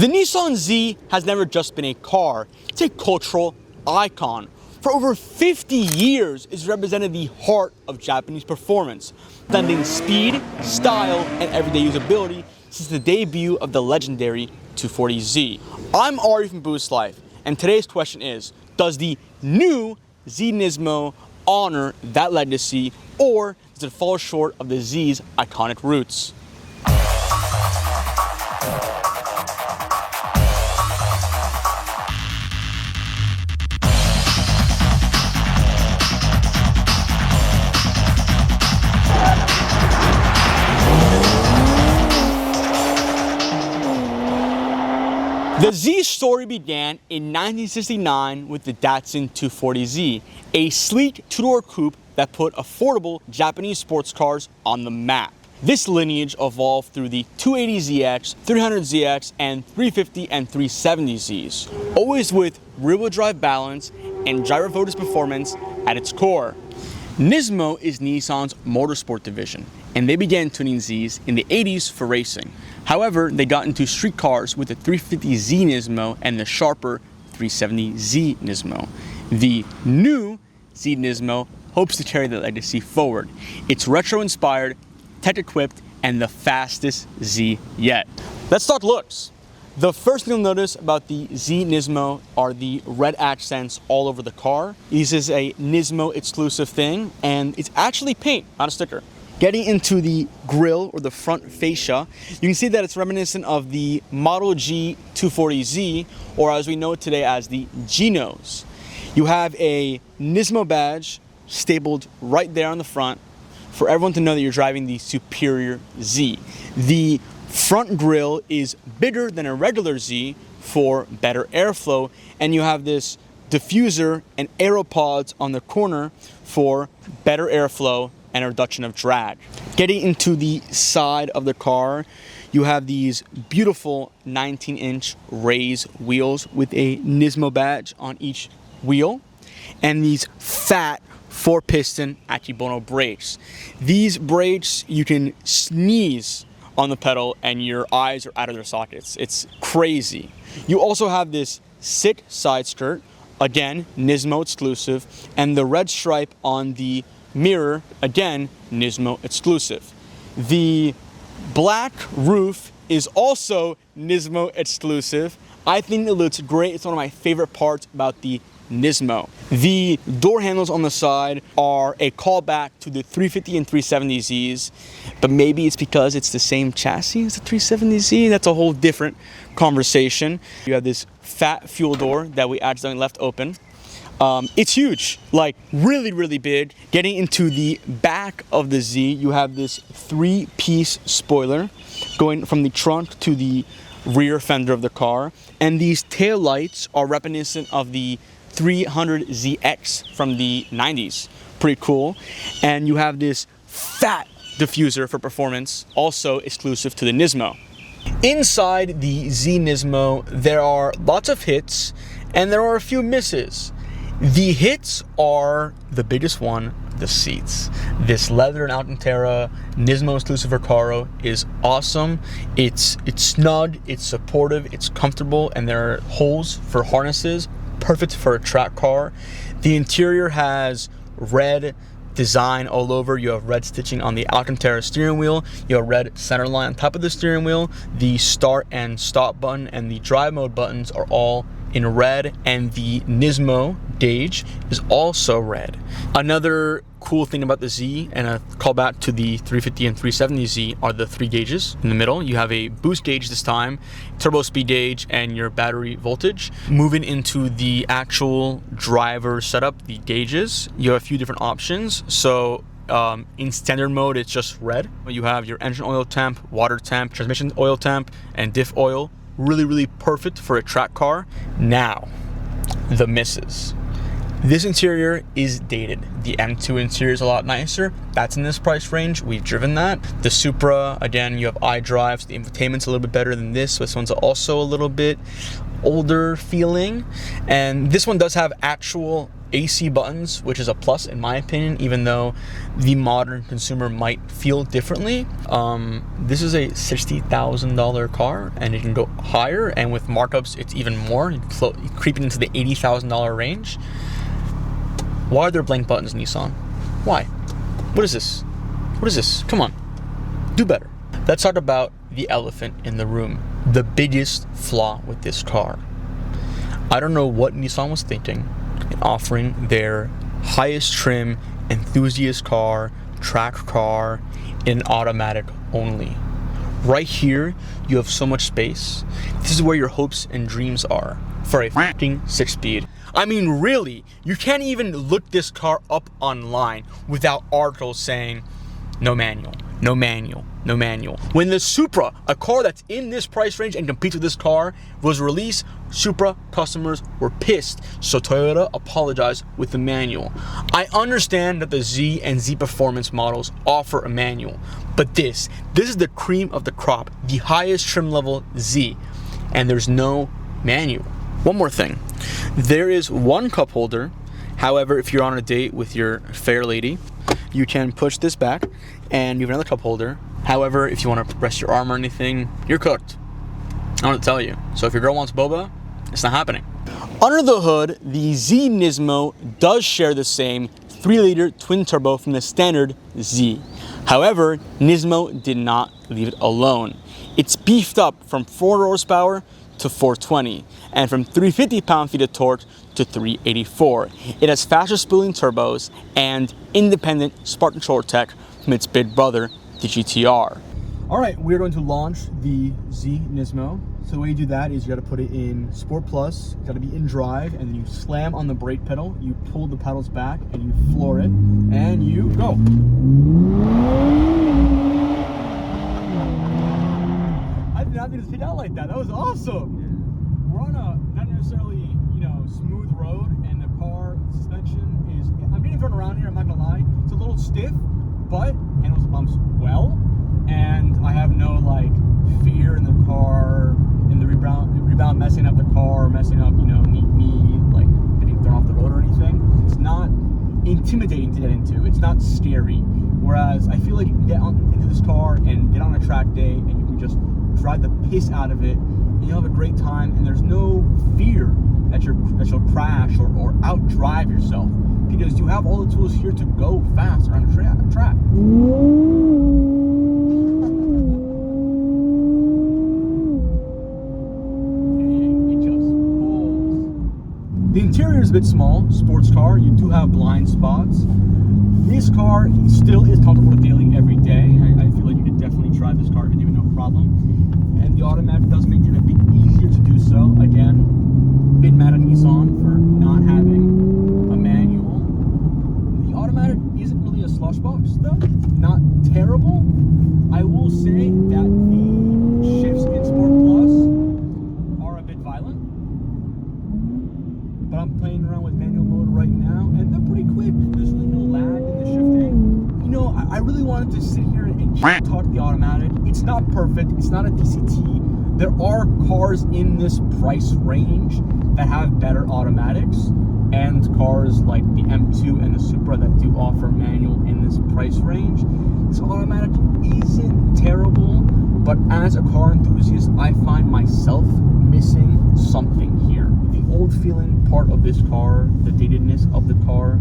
The Nissan Z has never just been a car, it's a cultural icon. For over 50 years, it's represented the heart of Japanese performance, blending speed, style, and everyday usability since the debut of the legendary 240Z. I'm Ari from Boost Life, and today's question is, does the new Z NISMO honor that legacy, or does it fall short of the Z's iconic roots? The Z story began in 1969 with the Datsun 240Z, a sleek two-door coupe that put affordable Japanese sports cars on the map. This lineage evolved through the 280ZX, 300ZX, and 350 and 370Zs, always with rear-wheel drive balance and gyro-focused performance at its core. Nismo is Nissan's motorsport division, and they began tuning Zs in the 80s for racing. However, they got into street cars with the 350Z NISMO and the sharper 370Z NISMO. The new Z NISMO hopes to carry the legacy forward. It's retro-inspired, tech-equipped, and the fastest Z yet. Let's talk looks. The first thing you'll notice about the Z NISMO are the red accents all over the car. This is a Nismo exclusive thing, and it's actually paint, not a sticker. Getting into the grille or the front fascia, you can see that it's reminiscent of the Model G 240Z, or as we know it today as the G-Nose. You have a Nismo badge stapled right there on the front for everyone to know that you're driving the superior Z. The front grille is bigger than a regular Z for better airflow, and you have this diffuser and aero pods on the corner for better airflow and a reduction of drag. Getting into the side of the car, you have these beautiful 19-inch raised wheels with a Nismo badge on each wheel, and these fat 4-piston Akebono brakes. These brakes, you can sneeze on the pedal and your eyes are out of their sockets. It's crazy. You also have this sick side skirt, again, Nismo exclusive, and the red stripe on the mirror, again, Nismo exclusive. The black roof is also Nismo exclusive. I think it looks great. It's one of my favorite parts about the Nismo. The door handles on the side are a callback to the 350 and 370Zs, but maybe it's because it's the same chassis as the 370Z. That's a whole different conversation. You have this fat fuel door that we accidentally left open. It's huge, like really, really big. Getting into the back of the Z, you have this 3-piece spoiler going from the trunk to the rear fender of the car. And these tail lights are reminiscent of the 300ZX from the 90s. Pretty cool. And you have this fat diffuser for performance, also exclusive to the Nismo. Inside the Z NISMO, there are lots of hits and there are a few misses. The hits are the biggest one, the seats. This leather and Alcantara Nismo exclusive Recaro is awesome. It's snug, it's supportive, it's comfortable, and there are holes for harnesses, perfect for a track car. The interior has red design all over. You have red stitching on the Alcantara steering wheel. You have red center line on top of the steering wheel. The start and stop button and the drive mode buttons are all in red, and the Nismo gauge is also red. Another cool thing about the Z, and a callback to the 350 and 370Z, are the 3 gauges in the middle. You have a boost gauge this time, turbo speed gauge, and your battery voltage. Moving into the actual driver setup, the gauges, you have a few different options. So in standard mode, it's just red. You have your engine oil temp, water temp, transmission oil temp, and diff oil. Really, really perfect for a track car. Now, the misses. This interior is dated. The M2 interior is a lot nicer. That's in this price range. We've driven that. The Supra, again, you have iDrive, so the infotainment's a little bit better than this. This one's also a little bit older feeling. And this one does have actual AC buttons, which is a plus in my opinion, even though the modern consumer might feel differently. This is a $60,000 car, and it can go higher, and with markups it's even more, creeping into the $80,000 range. Why are there blank buttons, Nissan? Why? What is this? What is this? Come on, do better. Let's talk about the elephant in the room, the biggest flaw with this car. I don't know what Nissan was thinking in offering their highest trim enthusiast car, track car, in automatic only. Right here, you have so much space. This is where your hopes and dreams are for a f***ing 6-speed. I mean, really, you can't even look this car up online without articles saying, no manual, no manual, no manual. When the Supra, a car that's in this price range and competes with this car, was released, Supra customers were pissed, so Toyota apologized with the manual. I understand that the Z and Z Performance models offer a manual, but this is the cream of the crop, the highest trim level Z, and there's no manual. One more thing, there is one cup holder. However, if you're on a date with your fair lady, you can push this back and you have another cup holder. However, if you want to rest your arm or anything, you're cooked. I don't know what to tell you. So if your girl wants boba, it's not happening. Under the hood, the Z NISMO does share the same 3-liter twin turbo from the standard Z. However, Nismo did not leave it alone. It's beefed up from 400 horsepower to 420, and from 350 pound-feet of torque to 384. It has faster spooling turbos and independent spark controller tech from its big brother, the GTR. All right, we're going to launch the Z NISMO. So the way you do that is you gotta put it in Sport Plus, it's gotta be in drive, and then you slam on the brake pedal, you pull the pedals back, and you floor it, and you go. I did not think this paid out like that. That was awesome. We're on a not necessarily, smooth road, and the car suspension is, I'm getting thrown around here, I'm not gonna lie. It's a little stiff, but handles the bumps well, and I have no fear in the car, in the rebound messing up the car, messing up, me getting thrown off the road or anything. It's not intimidating to get into. It's not scary. Whereas I feel like you can get into this car and get on a track day and you can just drive the piss out of it, and you'll have a great time, and there's no fear that you'll crash or outdrive yourself, because you have all the tools here to go fast around a track. The interior is a bit small, sports car. You do have blind spots. This car still is comfortable to daily every day. I feel like you could definitely drive this car with no problem. And the automatic does make it a bit easier to do so. Again, a bit mad at Nissan for not having a manual. The automatic isn't really a slush box though. Not terrible. I will say that the shifts in Sport Plus are a bit violent. But I'm playing around with manual mode right now, and they're pretty quick. There's really no lag in the shifting. I really wanted to sit here and talk the automatic. It's not perfect. It's not a DCT. There are cars in this price range that have better automatics, and cars like the M2 and the Supra that do offer manual in this price range. This automatic isn't terrible, but as a car enthusiast, I find myself missing something here. The old feeling part of this car, the datedness of the car,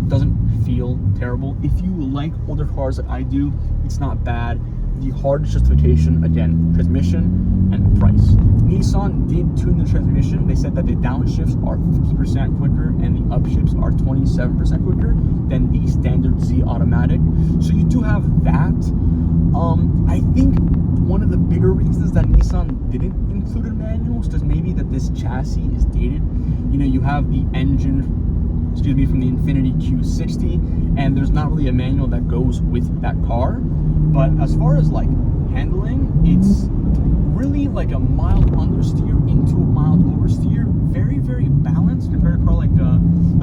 doesn't feel terrible. If you like older cars that I do, it's not bad. The hardest justification, again, transmission and the price. Nissan did tune the transmission. They said that the downshifts are 50% quicker and the upshifts are 27% quicker than the standard Z automatic. So you do have that. I think one of the bigger reasons that Nissan didn't include a manual is because maybe that this chassis is dated. You have the engine, from the Infiniti Q60, and there's not really a manual that goes with that car. But as far as handling, it's really like a mild understeer into a mild oversteer. Very, very balanced compared to a car like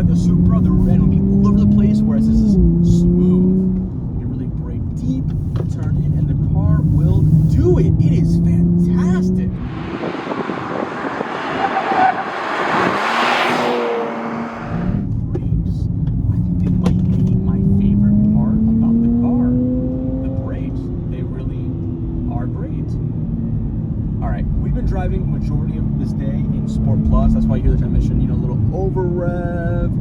the Supra. The rear end will be all over the place, whereas this is smooth. You can really brake deep, turn in, and the car will do it. It is fantastic. Pretty me this day in Sport Plus. That's why you hear the transmission, you know, a little over rev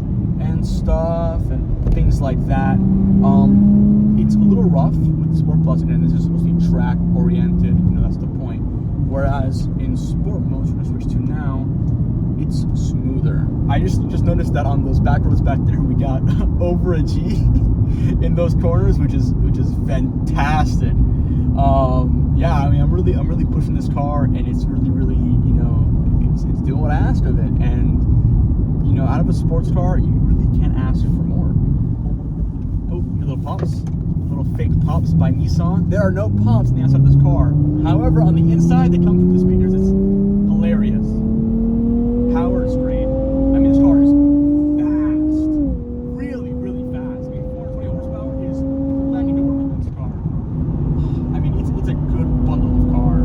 and stuff and things like that. It's a little rough with Sport Plus. Again, this is supposed to be track oriented. You know, that's the point. Whereas in Sport mode, which we're switch to now, it's smoother. I just noticed that on those back roads back there, we got over a G in those corners, which is fantastic. Yeah, I mean, I'm really pushing this car, and it's really, you know, it's doing what I ask of it. And you know, out of a sports car, you really can't ask for more. Oh, your little pops, little fake pops by Nissan. There are no pops on the outside of this car. However, on the inside, they come through the speakers. It's hilarious. Power is great. I mean, this car is fast, really fast. I mean, 420 horsepower is plenty to work with this car. I mean, it's a good bundle of car.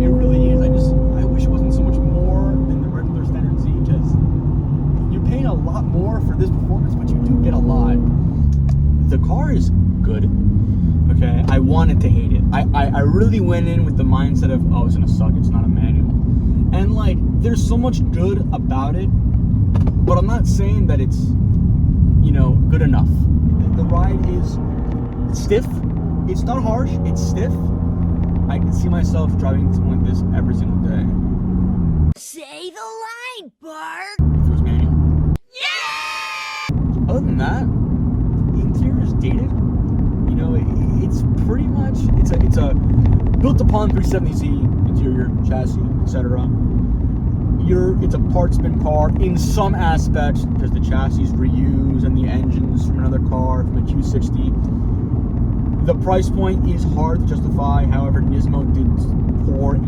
It really is. I wish it wasn't so much more than the regular standard Z, because you're paying a lot more for this performance, but you do get a lot. The car is good. Okay, I wanted to hate it. I really went in with the mindset of, oh, it's gonna suck. It's not a manual. And like, there's so much good about it, but I'm not saying that it's, you know, good enough. The ride is stiff. It's not harsh, it's stiff. I can see myself driving something like this every single day. Say the line, Bart! If it was manual. Yeah! Other than that, the interior is dated. You know, it's pretty much, it's a built upon 370Z interior, chassis, etc. It's a parts bin car in some aspects, because the chassis is reused and the engine's from another car, from a Q60. The price point is hard to justify. However, Nismo did pour a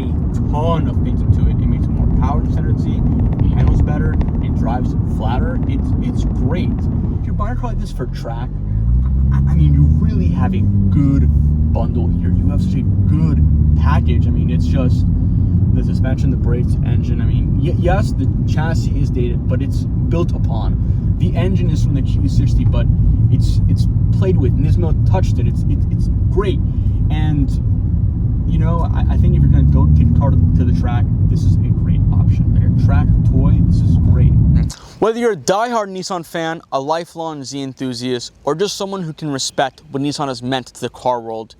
ton of things into it. It makes it more power to standard Z, it handles better, it drives flatter. It's great. If you're buying a car like this for track, I mean, you really have a good bundle here. You have such a good package. I mean, it's just the suspension, the brakes, engine. I mean, yes, the chassis is dated, but it's built upon. The engine is from the Q60, but it's played with. Nismo touched it. It's great. And you know, I think if you're gonna go take a car to the track, this is a great option. Like a track toy, this is great. Whether you're a die-hard Nissan fan, a lifelong Z enthusiast, or just someone who can respect what Nissan has meant to the car world,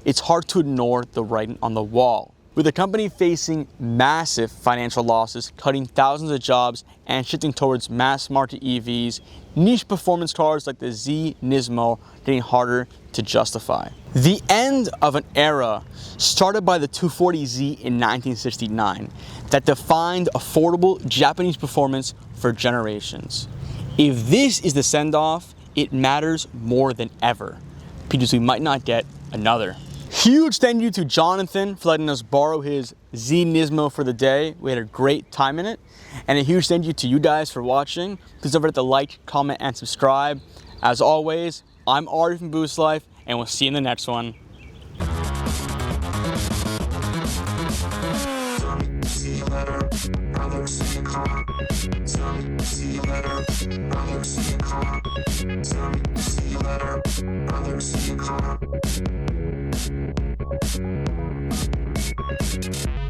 it's hard to ignore the writing on the wall. With the company facing massive financial losses, cutting thousands of jobs, and shifting towards mass market EVs, niche performance cars like the Z NISMO getting harder to justify. The end of an era started by the 240Z in 1969 that defined affordable Japanese performance for generations. If this is the send-off, it matters more than ever, because we might not get another. Huge thank you to Johnathan for letting us borrow his Z NISMO for the day. We had a great time in it. And a huge thank you to you guys for watching. Please don't forget to like, comment, and subscribe. As always, I'm Ari from Boost Life, and we'll see you in the next one. See you later, brother, see you car. See you later, brother, see you car. See you later, brother, see you car.